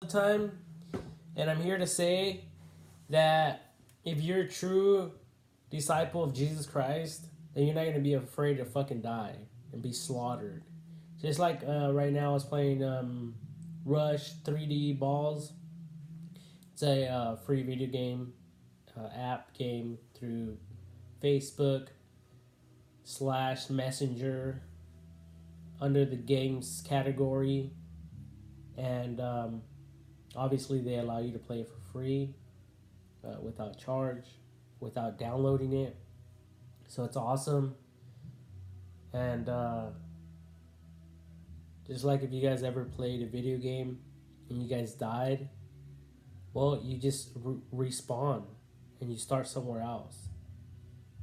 time, and I'm here to say that if you're a true disciple of Jesus Christ, then you're not gonna be afraid to fucking die and be slaughtered. Just like right now, I was playing Rush 3D Balls. It's a free video game app game through Facebook slash Messenger under the games category, and obviously they allow you to play it for free without charge, without downloading it. So it's awesome. And just like if you guys ever played a video game and you guys died, well, you just respawn and you start somewhere else.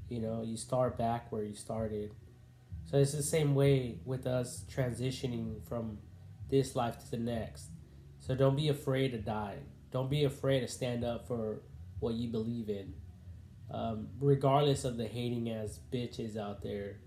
You know, you start back where you started. So it's the same way with us transitioning from this life to the next. So don't be afraid to die. Don't be afraid to stand up for what you believe in. Regardless of the hating ass bitches out there,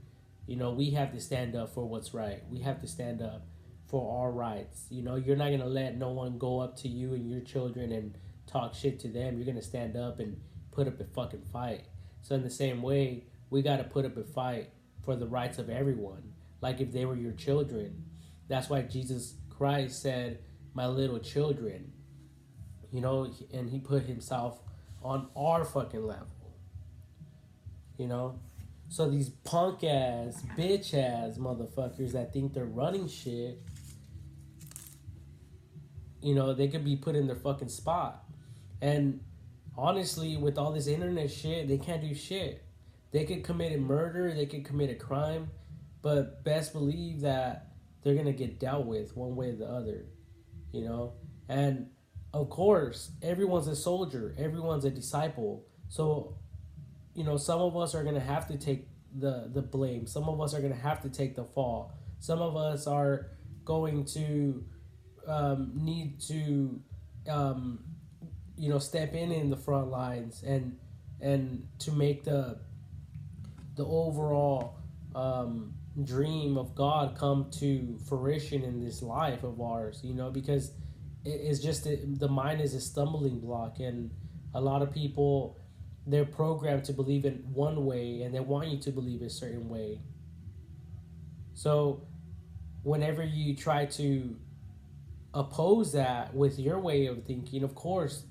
you know, we have to stand up for what's right. We have to stand up for our rights. You know, you're not going to let no one go up to you and your children and talk shit to them. You're going to stand up and put up a fucking fight. So in the same way, we got to put up a fight for the rights of everyone. Like if they were your children. That's why Jesus Christ said, my little children. You know, and he put himself on our fucking level. You know? So these punk ass, bitch ass motherfuckers that think they're running shit, you know, they could be put in their fucking spot. And honestly, with all this internet shit, they can't do shit. They could commit a murder, they could commit a crime, but best believe that they're gonna get dealt with one way or the other, you know? And of course, everyone's a soldier, everyone's a disciple. So, you know, some of us are gonna have to take the blame. Some of us are gonna have to take the fall. Some of us are going to need to, you know, step in the front lines and to make the overall dream of God come to fruition in this life of ours, you know, because it's just the mind is a stumbling block, and a lot of people, they're programmed to believe in one way and they want you to believe a certain way. So whenever you try to oppose that with your way of thinking, of course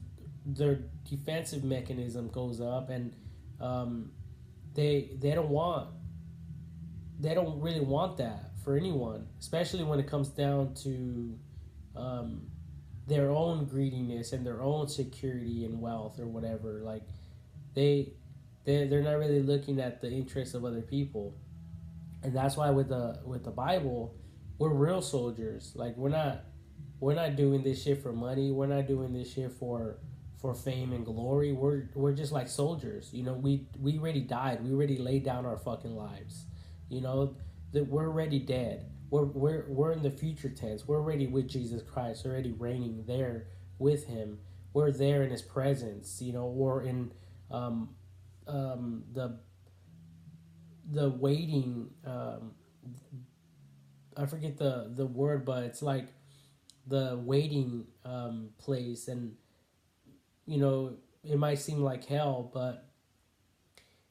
their defensive mechanism goes up, and they don't really want that for anyone, especially when it comes down to their own greediness and their own security and wealth or whatever. Like they're not really looking at the interests of other people. And that's why with the Bible, we're real soldiers. Like we're not doing this shit for money. We're not doing this shit for fame and glory. We're just like soldiers. You know, we already died. We already laid down our fucking lives. You know, that we're already dead. We're in the future tense. We're already with Jesus Christ, already reigning there with him. We're there in his presence. You know, we're in the waiting. I forget the word, but it's like the waiting place, and you know, it might seem like hell, but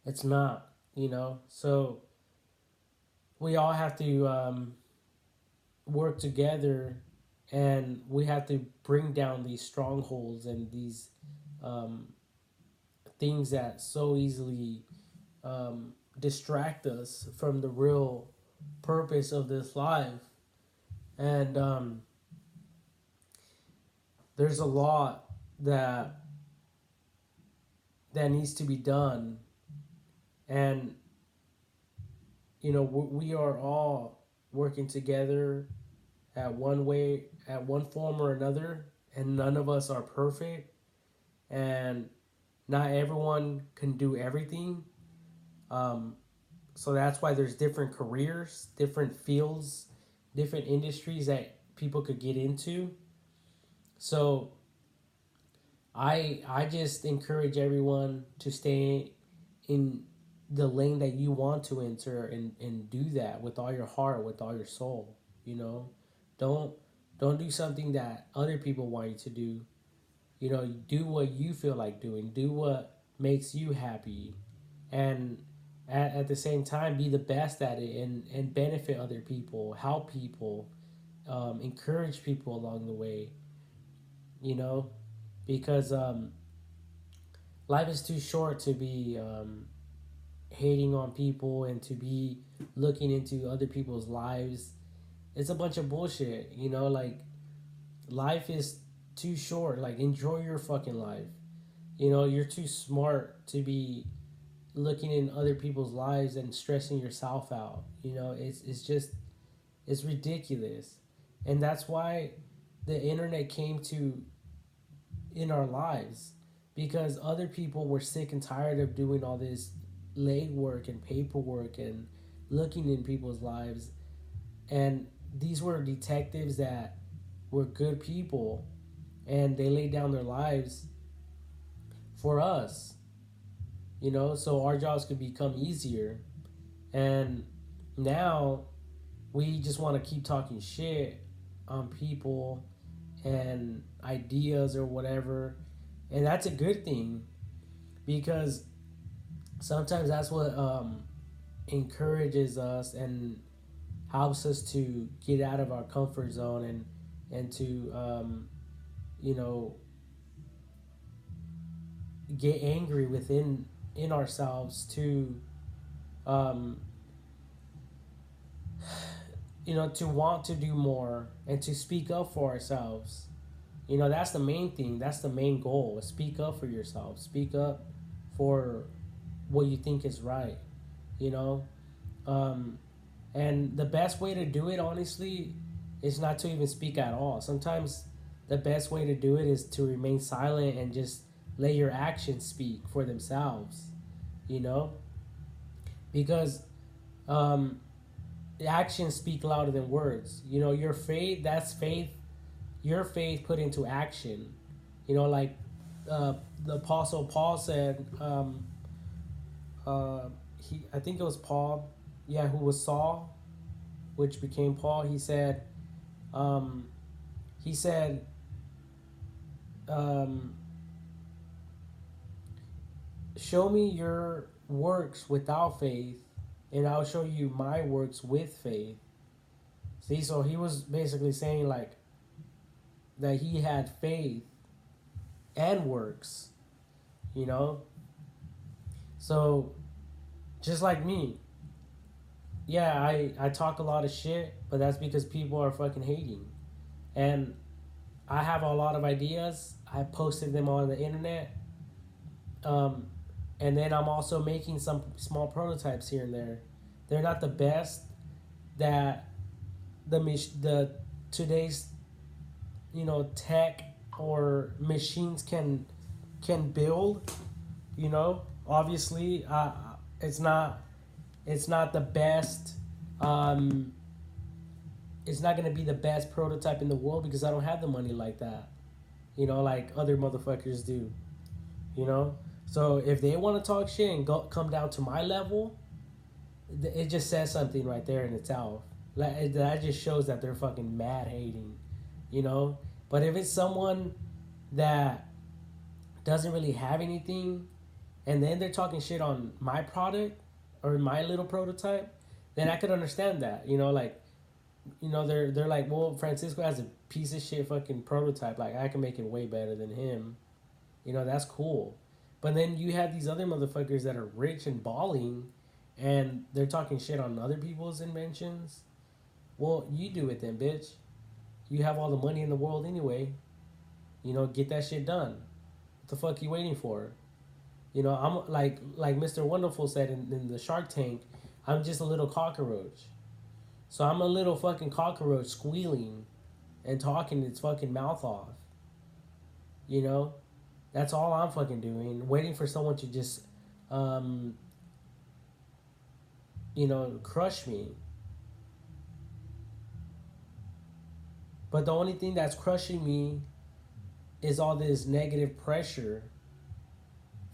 it's not. You know, so we all have to work together, and we have to bring down these strongholds and these things that so easily distract us from the real purpose of this life. And there's a lot that needs to be done, and you know, we are all working together at one form or another, and none of us are perfect, and not everyone can do everything. So that's why there's different careers, different fields, different industries that people could get into. So I just encourage everyone to stay in the lane that you want to enter, and do that with all your heart, with all your soul. You know, don't Don't do something that other people want you to do. You know, do what you feel like doing. Do what makes you happy, and at the same time, be the best at it, and benefit other people, help people, encourage people along the way. You know, because life is too short to be hating on people and to be looking into other people's lives. It's a bunch of bullshit. You know, like life is too short. Like enjoy your fucking life. You know, you're too smart to be looking in other people's lives and stressing yourself out. You know, it's just it's ridiculous. And that's why the internet came to in our lives, because other people were sick and tired of doing all this legwork and paperwork and looking in people's lives. And these were detectives that were good people, and they laid down their lives for us, you know, so our jobs could become easier. And now we just want to keep talking shit on people and ideas or whatever. And that's a good thing, because sometimes that's what encourages us and helps us to get out of our comfort zone, and to you know, get angry within in ourselves to um, you know, to want to do more and to speak up for ourselves. You know, that's the main thing. That's the main goal. Is speak up for yourself. Speak up for what you think is right. You know, um, and the best way to do it, honestly, is not to even speak at all. Sometimes the best way to do it is to remain silent and just let your actions speak for themselves. You know, because um, the actions speak louder than words. You know, your faith, that's faith, your faith put into action. You know, like the Apostle Paul said, I think it was Paul, yeah, who was Saul, which became Paul. Um, he said, um, show me your works without faith, and I'll show you my works with faith. See, so he was basically saying like that he had faith and works, you know? So just like me, yeah, I talk a lot of shit, but that's because people are fucking hating. And I have a lot of ideas. I posted them on the internet. Um, and then I'm also making some small prototypes here and there. They're not the best that the today's, you know, tech or machines can build. You know, obviously, it's not the best. Um, it's not gonna be the best prototype in the world because I don't have the money like that. You know, like other motherfuckers do. You know, so if they want to talk shit and come down to my level, it just says something right there in itself. Like that just shows that they're fucking mad hating. You know, but if it's someone that doesn't really have anything, and then they're talking shit on my product or my little prototype, then I could understand that. You know, like, you know, they're like, well, Francisco has a piece of shit fucking prototype. Like, I can make it way better than him. You know, that's cool. But then you have these other motherfuckers that are rich and balling, and they're talking shit on other people's inventions. Well, you do it then, bitch. You have all the money in the world anyway. You know, get that shit done. What the fuck you waiting for? You know, I'm like Mr. Wonderful said in the Shark Tank, I'm just a little cockroach. So I'm a little fucking cockroach squealing and talking its fucking mouth off. You know? That's all I'm fucking doing. Waiting for someone to just, um, you know, crush me. But the only thing that's crushing me is all this negative pressure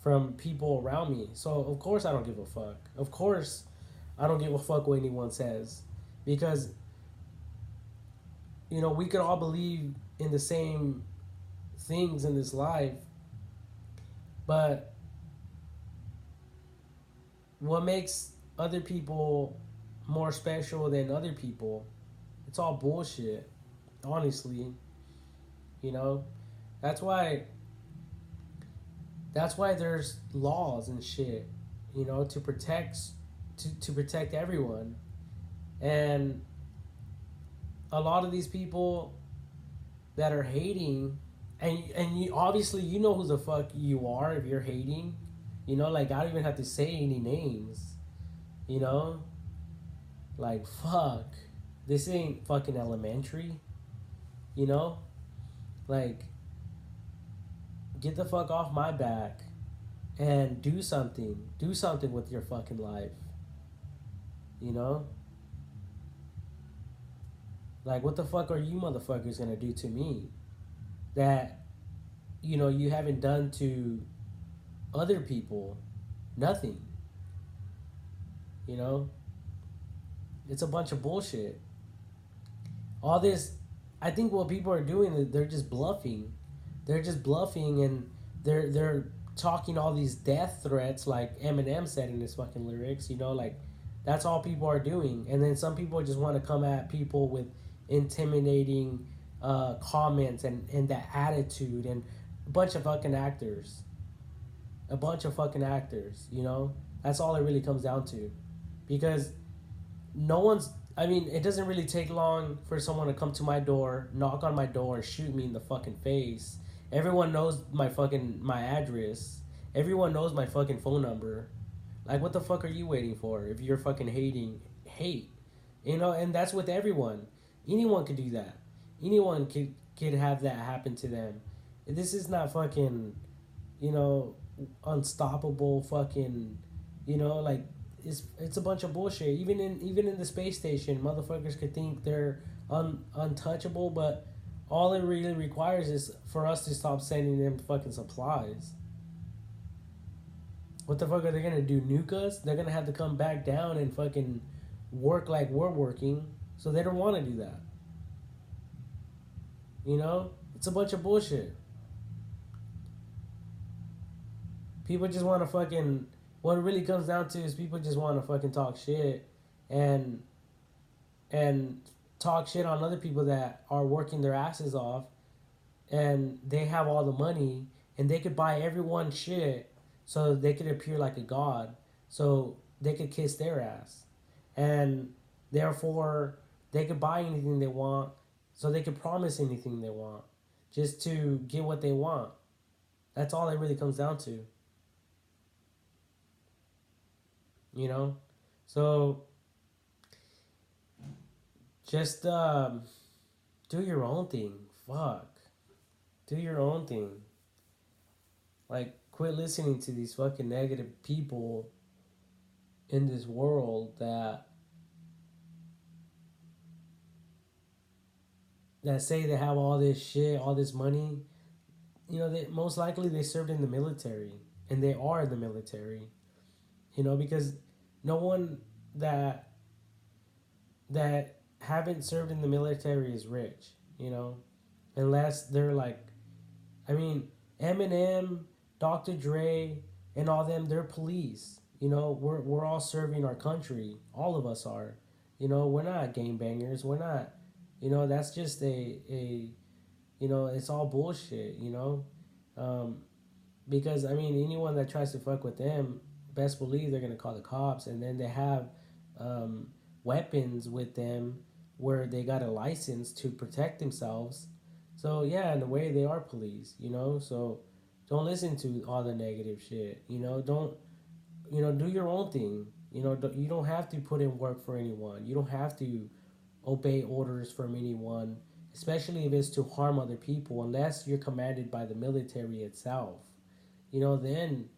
from people around me. So of course I don't give a fuck. Of course I don't give a fuck what anyone says. Because, we could all believe in the same things in this life, but what makes other people more special than other people? It's all bullshit, honestly. You know, that's why there's laws and shit. To protect to protect everyone. And a lot of these people that are hating, and you obviously you know who the fuck you are if you're hating. Like I don't even have to say any names. You know, like fuck, this ain't fucking elementary. You know, like get the fuck off my back and do something. Do something with your fucking life. You know, like what the fuck are you motherfuckers gonna do to me that you haven't done to other people? Nothing. You know, it's a bunch of bullshit. All this, I think what people are doing is they're just bluffing. They're just bluffing, and they're talking all these death threats like Eminem said in his fucking lyrics. Like that's all people are doing. And then some people just want to come at people with intimidating comments and that attitude, and a bunch of fucking actors. A bunch of fucking actors. That's all it really comes down to. Because no one's I mean, it doesn't really take long for someone to come to my door, knock on my door, shoot me in the fucking face. Everyone knows my address. Everyone knows my fucking phone number. Like, what the fuck are you waiting for? If you're fucking hate, and that's with everyone. Anyone could do that. Anyone could have that happen to them. This is not fucking, you know, unstoppable fucking, like it's a bunch of bullshit. Even in the space station, motherfuckers could think they're untouchable, but all it really requires is for us to stop sending them fucking supplies. What the fuck are they gonna do? Nuke us? They're gonna have to come back down and fucking work like we're working. So they don't want to do that. It's a bunch of bullshit. People just want to fucking. What it really comes down to is people just want to fucking talk shit, and and talk shit on other people that are working their asses off, and they have all the money, and they could buy everyone shit, so they could appear like a god, so they could kiss their ass, and therefore they could buy anything they want, so they could promise anything they want, just to get what they want. That's all it really comes down to. you know so just do your own thing. Fuck, do your own thing. Like, quit listening to these fucking negative people in this world that say they have all this shit, all this money. They most likely they served in the military, and they are in the military. Because no one that haven't served in the military is rich, unless they're like, I mean, Eminem, Dr. Dre, and all them, they're police. We're all serving our country. All of us are. We're not gangbangers. We're not. That's just it's all bullshit. Because I mean, anyone that tries to fuck with them, best believe they're gonna call the cops, and then they have weapons with them where they got a license to protect themselves. So yeah, in a way, they are police. So don't listen to all the negative shit. Don't do your own thing. You don't have to put in work for anyone. You don't have to obey orders from anyone, especially if it's to harm other people, unless you're commanded by the military itself. Then,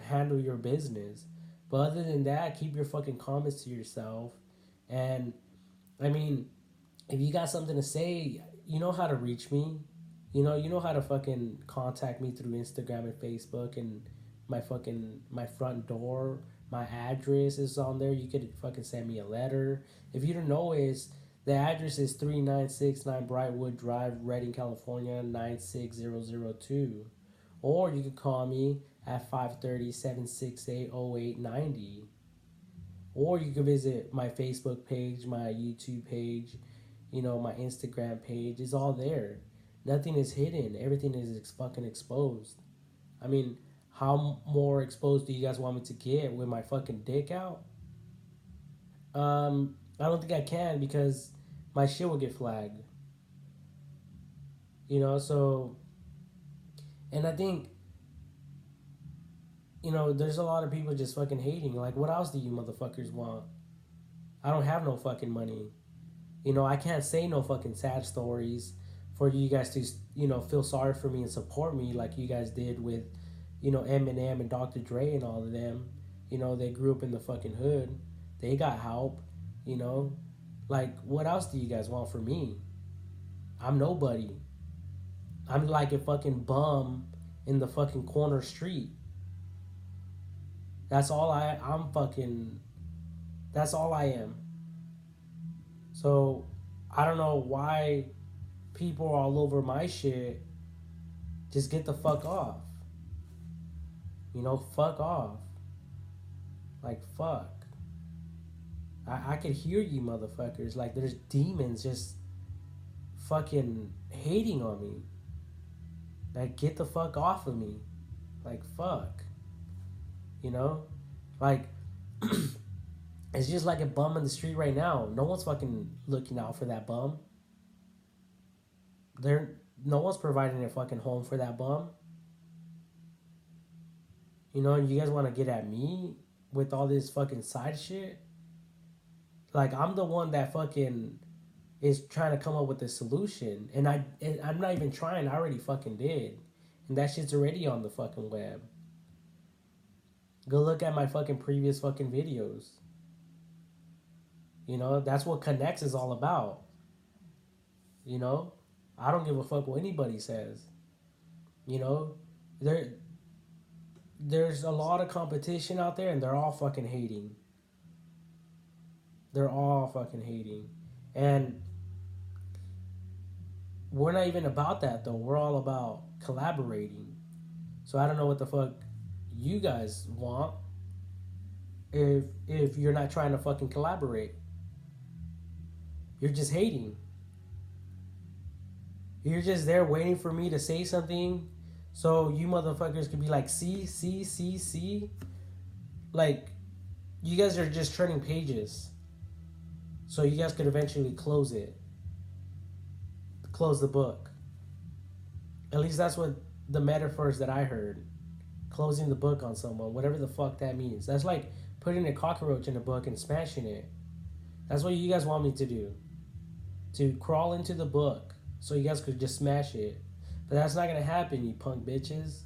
handle your business. But other than that, keep your fucking comments to yourself. And, I mean, if you got something to say, you know how to reach me. You know how to fucking contact me through Instagram and Facebook, and my front door, my address is on there. You could fucking send me a letter. If you don't know is The address is 3969 Brightwood Drive, Redding, California 96002. Or you can call me at 530-768-0890. Or you can visit my Facebook page, my YouTube page, my Instagram page. It's all there. Nothing is hidden. Everything is fucking exposed. I mean, how more exposed do you guys want me to get with my fucking dick out? I don't think I can because my shit will get flagged. So, and I think, there's a lot of people just fucking hating. Like, what else do you motherfuckers want? I don't have no fucking money. I can't say no fucking sad stories for you guys to, feel sorry for me and support me like you guys did with, Eminem and Dr. Dre and all of them. They grew up in the fucking hood. They got help, Like, what else do you guys want from me? I'm nobody. I'm like a fucking bum in the fucking corner street. That's all that's all I am. So, I don't know why people are all over my shit. Just get the fuck off. Fuck off. Like, fuck. I could hear you motherfuckers. Like, there's demons just fucking hating on me. Like, get the fuck off of me. Like, fuck. Like, it's just like a bum in the street right now. No one's fucking looking out for that bum. No one's providing a fucking home for that bum. And you guys want to get at me with all this fucking side shit? Like, I'm the one that fucking is trying to come up with a solution. And I'm not even trying. I already fucking did. And that shit's already on the fucking web. Go look at my fucking previous fucking videos. That's what Connects is all about. I don't give a fuck what anybody says. There's a lot of competition out there and they're all fucking hating. They're all fucking hating. And we're not even about that though. We're all about collaborating. So I don't know what the fuck you guys want if you're not trying to fucking collaborate. You're just hating. You're just there waiting for me to say something so you motherfuckers could be like, see. Like, you guys are just turning pages so you guys could eventually close the book. At least that's what the metaphors that I heard. Closing the book on someone, whatever the fuck that means. That's like putting a cockroach in a book and smashing it. That's what you guys want me to do. To crawl into the book so you guys could just smash it. But that's not gonna happen, you punk bitches.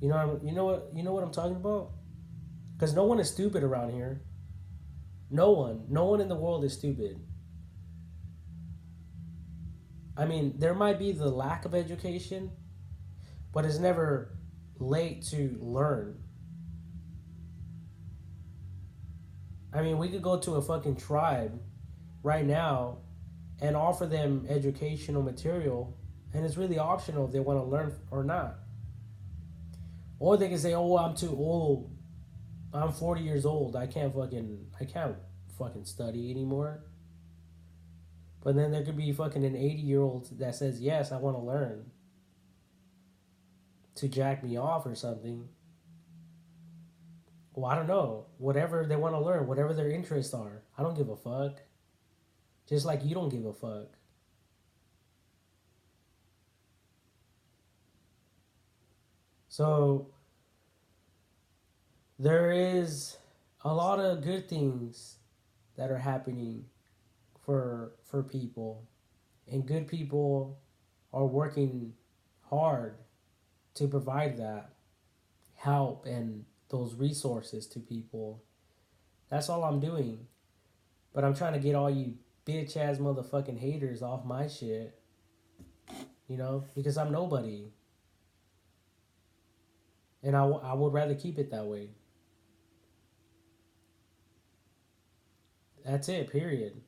You know what I'm talking about? Because no one is stupid around here. No one in the world is stupid. I mean, there might be the lack of education, but it's never late to learn. I mean, we could go to a fucking tribe right now and offer them educational material, and it's really optional if they want to learn or not. Or they can say, "Oh, I'm too old. I'm 40 years old. I can't fucking study anymore." But then there could be fucking an 80-year-old that says, "Yes, I want to learn," to jack me off or something. Well, I don't know. Whatever they want to learn, whatever their interests are. I don't give a fuck. Just like you don't give a fuck. So, there is a lot of good things that are happening for people. And good people are working hard to provide that help and those resources to people. That's all I'm doing. But I'm trying to get all you bitch ass motherfucking haters off my shit. Because I'm nobody. And I would rather keep it that way. That's it, period.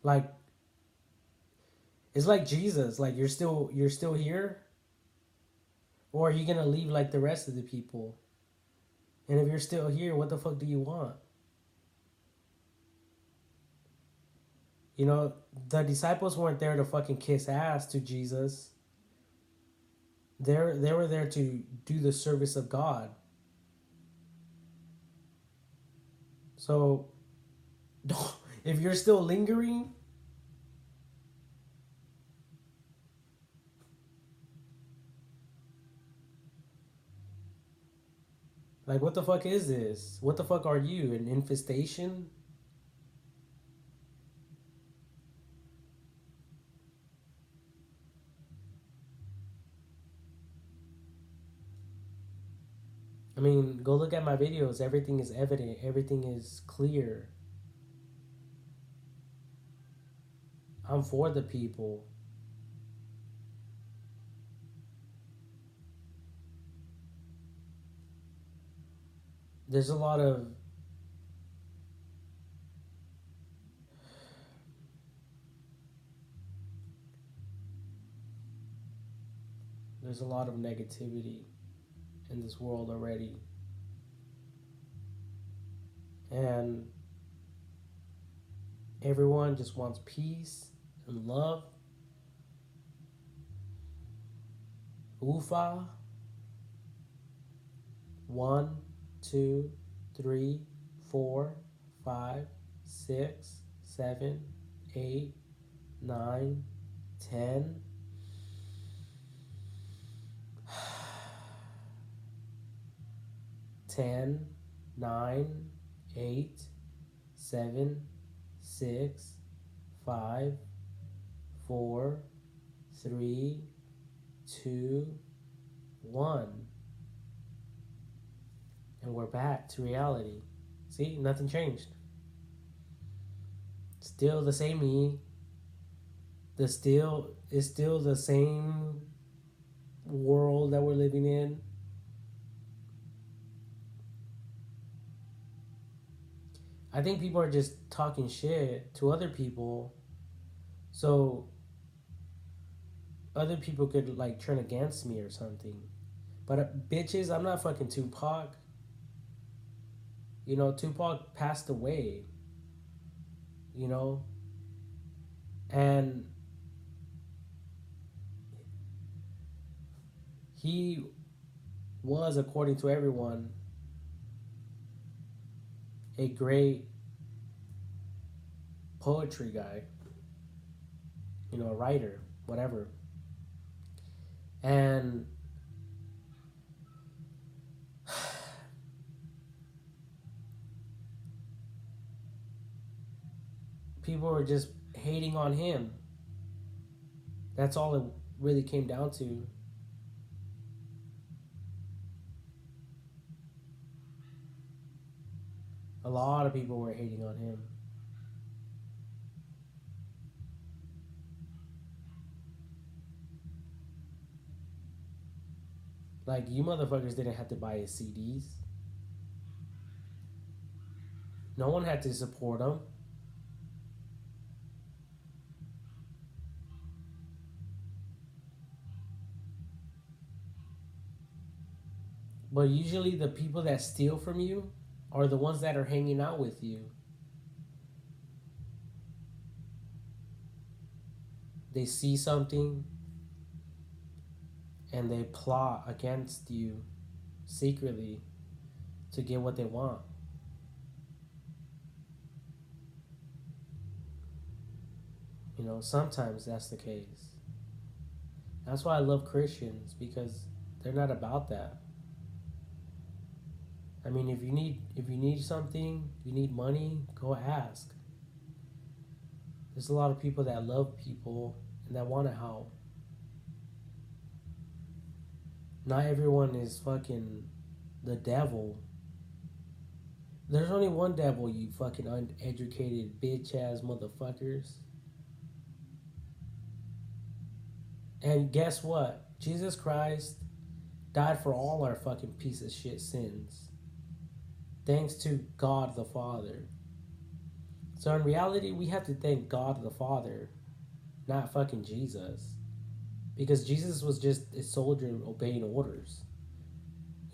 Like, it's like Jesus. Like, you're still here, or are you gonna leave like the rest of the people? And if you're still here, what the fuck do you want? You know, the disciples weren't there to fucking kiss ass to Jesus. They were there to do the service of God. So, don't, if you're still lingering, like, what the fuck is this? What the fuck are you? An infestation? I mean, go look at my videos. Everything is evident. Everything is clear. I'm for the people. There's a lot of there's a lot of negativity in this world already. And everyone just wants peace and love. Ufa. 1, 2, 3, 4, 5, 6, 7, 8, 9, 10. 10, 9, 8, 7, 6, 5, 4, 3, 2, 1. And we're back to reality. See, nothing changed. Still the same me. It's still the same world that we're living in. I think people are just talking shit to other people, so other people could like turn against me or something. But bitches, I'm not fucking Tupac. You know, Tupac passed away. You know, and he was, according to everyone, a great poetry guy. You know, a writer, whatever. And people were just hating on him. That's all it really came down to. A lot of people were hating on him. Like, you motherfuckers didn't have to buy his CDs. No one had to support him. But usually the people that steal from you are the ones that are hanging out with you. They see something and they plot against you secretly to get what they want. You know, sometimes that's the case. That's why I love Christians, because they're not about that. I mean, if you need something, you need money, go ask. There's a lot of people that love people and that want to help. Not everyone is fucking the devil. There's only one devil, you fucking uneducated bitch ass motherfuckers. And guess what? Jesus Christ died for all our fucking piece of shit sins. Thanks to God the Father. So in reality, we have to thank God the Father, not fucking Jesus. Because Jesus was just a soldier obeying orders,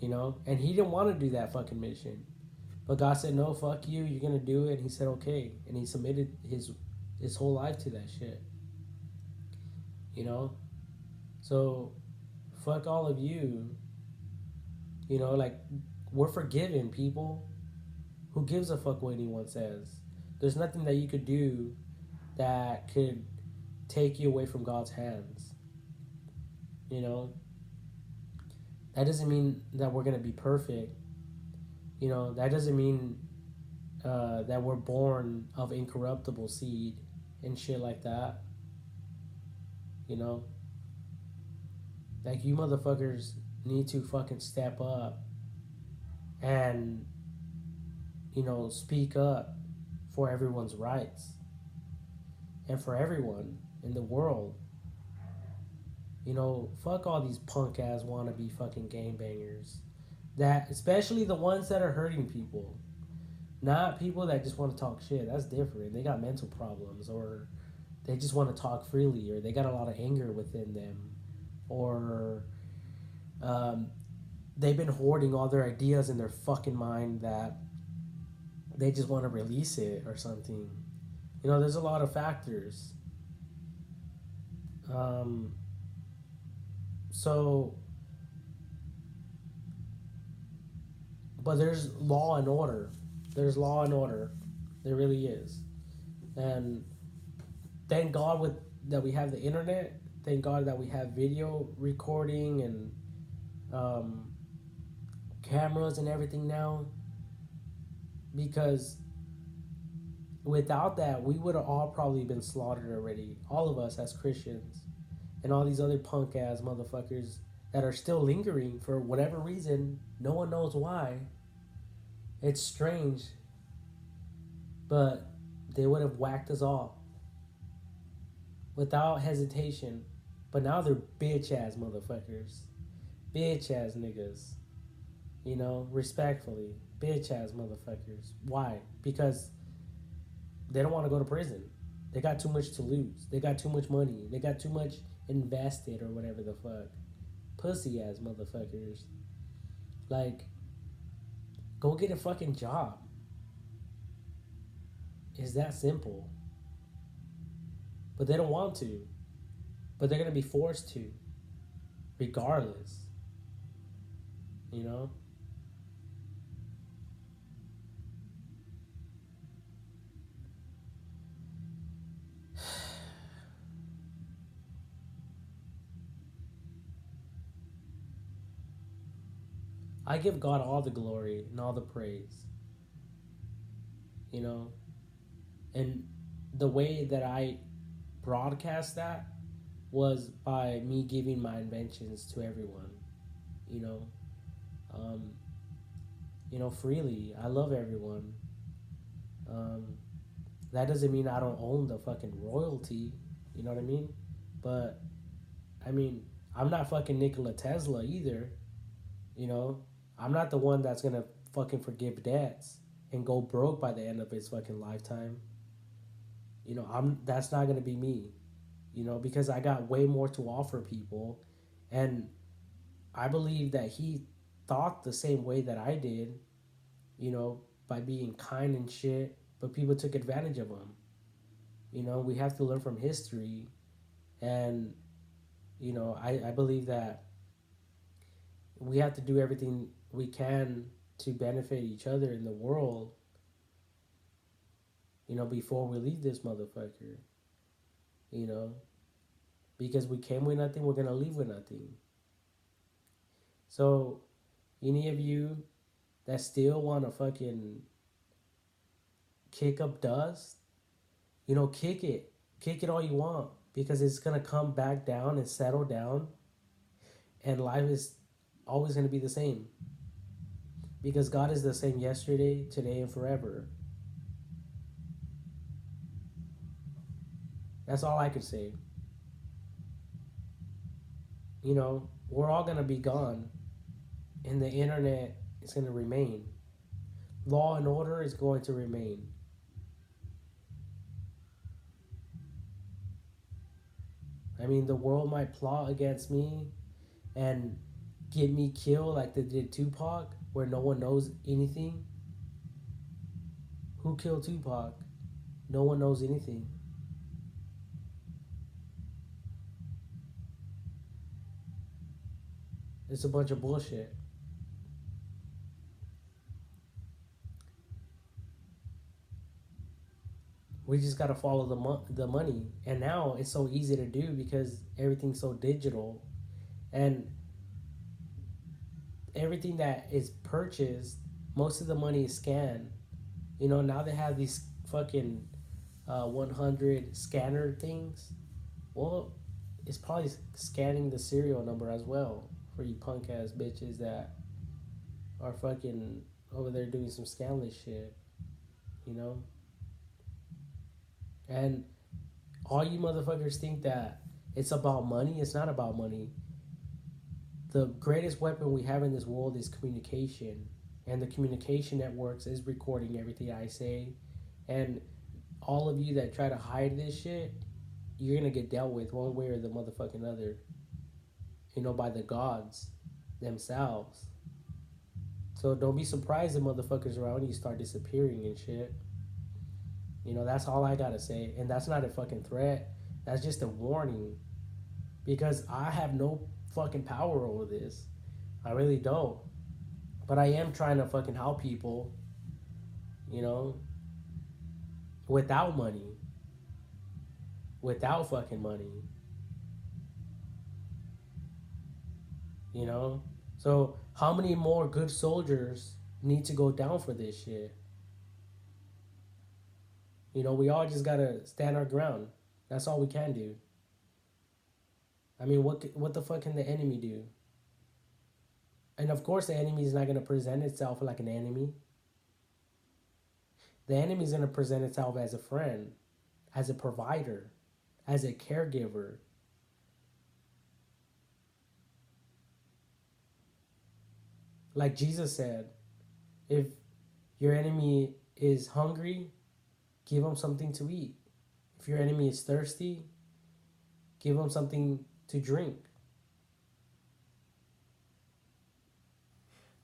you know? And he didn't want to do that fucking mission. But God said, no, fuck you, you're gonna do it. And he said, okay. And he submitted his whole life to that shit, you know? So, fuck all of you, you know? Like, we're forgiven, people. Who gives a fuck what anyone says? There's nothing that you could do that could take you away from God's hands, you know? That doesn't mean that we're gonna be perfect. You know, that doesn't mean that we're born of incorruptible seed and shit like that. You know, like you motherfuckers need to fucking step up and, you know, speak up for everyone's rights and for everyone in the world. You know, fuck all these punk ass wannabe fucking gangbangers. That, especially the ones that are hurting people. Not people that just want to talk shit. That's different. They got mental problems, or they just want to talk freely, or they got a lot of anger within them, or um, they've been hoarding all their ideas in their fucking mind that they just want to release it or something. You know, there's a lot of factors. Um, so, but there's law and order. There's law and order. There really is. And thank God that we have the internet. Thank God that we have video recording and um, cameras and everything now. Because without that, we would have all probably been slaughtered already. All of us as Christians. And all these other punk ass motherfuckers that are still lingering for whatever reason. No one knows why. It's strange. But they would have whacked us all without hesitation. But now they're bitch ass motherfuckers. Bitch ass niggas. You know, respectfully. Bitch ass motherfuckers. Why? Because they don't want to go to prison. They got too much to lose. They got too much money. They got too much invested or whatever the fuck. Pussy ass motherfuckers. Like, go get a fucking job. It's that simple. But they don't want to. But they're going to be forced to. Regardless. You know? I give God all the glory and all the praise. You know? And the way that I broadcast that was by me giving my inventions to everyone. You know? Um, you know, freely. I love everyone. Um, that doesn't mean I don't own the fucking royalty. You know what I mean? But, I mean, I'm not fucking Nikola Tesla either. You know? I'm not the one that's gonna fucking forgive debts and go broke by the end of his fucking lifetime. You know, that's not gonna be me. You know, because I got way more to offer people, and I believe that he thought the same way that I did. You know, by being kind and shit, but people took advantage of him. You know, we have to learn from history, and you know, I believe that we have to do everything we can to benefit each other in the world, you know, before we leave this motherfucker, you know, because we came with nothing, we're gonna leave with nothing. So, any of you that still want to fucking kick up dust, you know, kick it all you want, because it's gonna come back down and settle down, and life is always gonna be the same. Because God is the same yesterday, today, and forever. That's all I could say. You know, we're all going to be gone, and the internet is going to remain. Law and order is going to remain. I mean, the world might plot against me and get me killed like they did Tupac, where no one knows anything. Who killed Tupac? No one knows anything. It's a bunch of bullshit. We just gotta follow the money, and now it's so easy to do because everything's so digital, and everything that is purchased, most of the money is scanned. You know, now they have these fucking 100 scanner things. Well, it's probably scanning the serial number as well for you punk ass bitches that are fucking over there doing some scandalous shit, you know? And all you motherfuckers think that it's about money. It's not about money. The greatest weapon we have in this world is communication. And the communication networks is recording everything I say. And all of you that try to hide this shit, you're gonna get dealt with one way or the motherfucking other. You know, by the gods themselves. So don't be surprised if motherfuckers around you start disappearing and shit. You know, that's all I gotta say. And that's not a fucking threat. That's just a warning. Because I have no fucking power over this. I really don't. But I am trying to fucking help people, you know, without money. Without fucking money. You know? So how many more good soldiers need to go down for this shit? You know, we all just gotta stand our ground. That's all we can do. I mean, what the fuck can the enemy do? And of course, the enemy is not gonna present itself like an enemy. The enemy is gonna present itself as a friend, as a provider, as a caregiver. Like Jesus said, if your enemy is hungry, give him something to eat. If your enemy is thirsty, give him something to drink.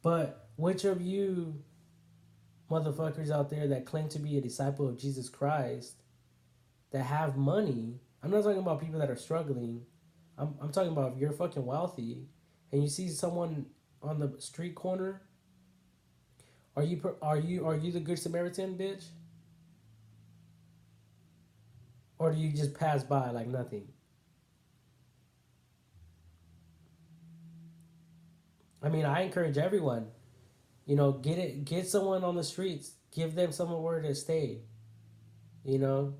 But which of you motherfuckers out there that claim to be a disciple of Jesus Christ, that have money, I'm not talking about people that are struggling. I'm talking about if you're fucking wealthy and you see someone on the street corner, are you the good Samaritan, bitch? Or do you just pass by like nothing? I mean, I encourage everyone, you know, get someone on the streets, give them somewhere to stay, you know,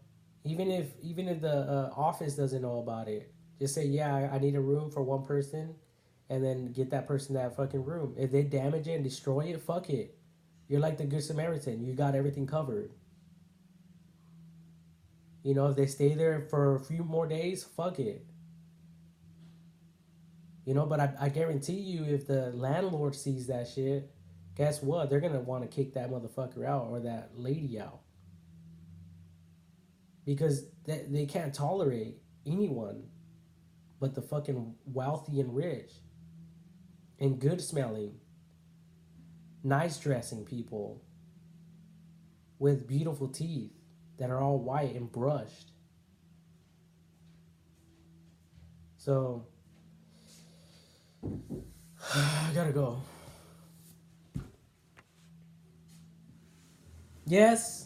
even if the office doesn't know about it, just say, yeah, I need a room for one person, and then get that person that fucking room. If they damage it and destroy it, fuck it. You're like the good Samaritan. You got everything covered. You know, if they stay there for a few more days, fuck it. You know, but I guarantee you, if the landlord sees that shit, guess what? They're gonna want to kick that motherfucker out or that lady out because they can't tolerate anyone but the fucking wealthy and rich and good smelling, nice dressing people with beautiful teeth that are all white and brushed. So I gotta go. Yes,